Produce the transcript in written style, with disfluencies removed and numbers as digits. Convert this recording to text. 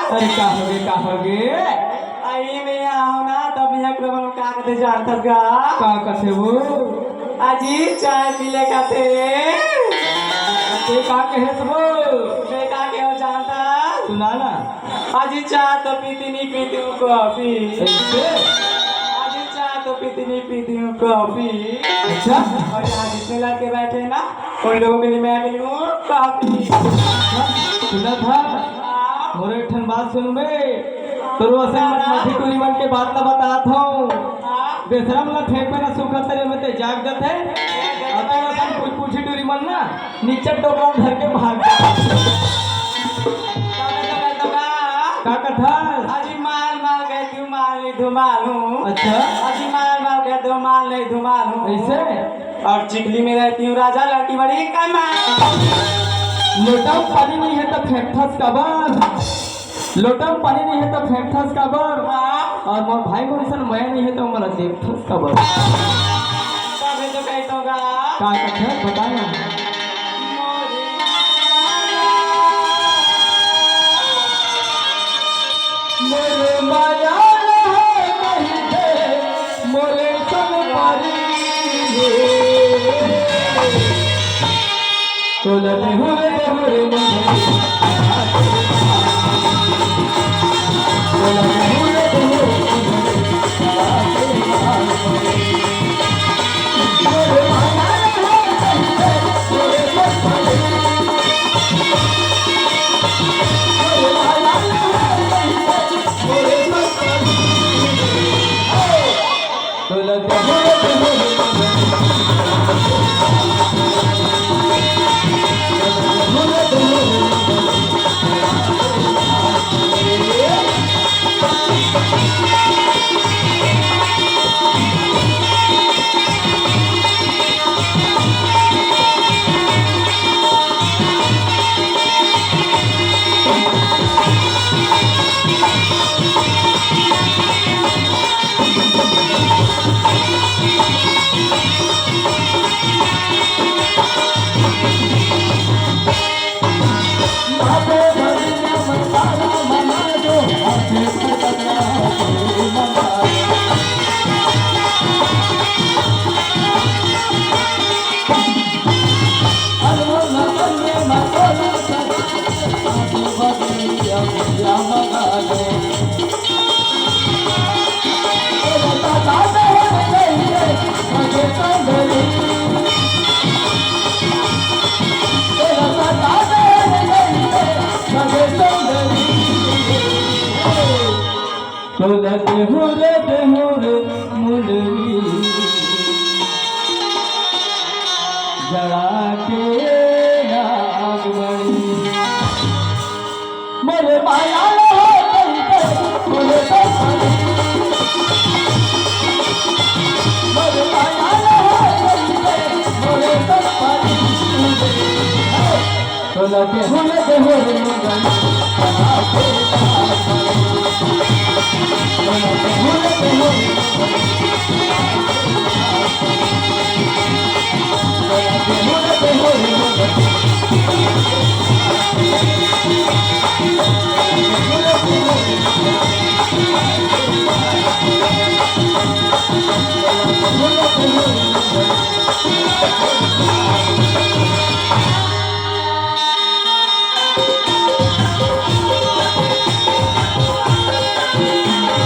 अरे कहोगे आई मैं आओ ना तब यहाँ को का कहते जानता गा का कथे वो अजी चाय पीले कहते ते का कहे वो मैं का के हो जानता सुना ना अजी चाय तो पीती नहीं पीती हूँ कॉफी ऐसे अजी चाय तो पीती नहीं पीती हूँ कॉफी अच्छा और यहाँ जितने लड़के बैठे ना उन लोगों के लिए मैं मिली हूँ कॉफी सुना था मोरे ठन बात सुन बे तोरो असन मठी टूरी मन के बात ना बतात हूं बेशरम ना ठेपे ना सुखत तेरे में ते जाग जत है अतो असन कुछ पूछी टूरी मन ना नीचे टोकरा धर के भाग का कथा अजी माल माल गए धुमाल नहीं धुमालू अच्छा अजी माल माल गए धुमाल नहीं धुमालू ऐसे और चिखली में रहती हूँ राजा लड़की बड़ी कमाल लोटा में पानी नहीं है तो फेंकथस काबर लोटा में पानी नहीं है तो फेंकथस काबर और मोर भाई को ऐसा मैं नहीं है तो मला देखथस काबर तबे तो कहता होगा का कथा बता ना मोरे माया है नहीं है मोरे संग पारी तो लगे हुए मोरे मुझे तो लगे हुए मोरे माया तो लगे मुंडरी जड़ा के नागमणि मोरे माया मोरे मोरे माया मोरे तो लगे हुए मुझे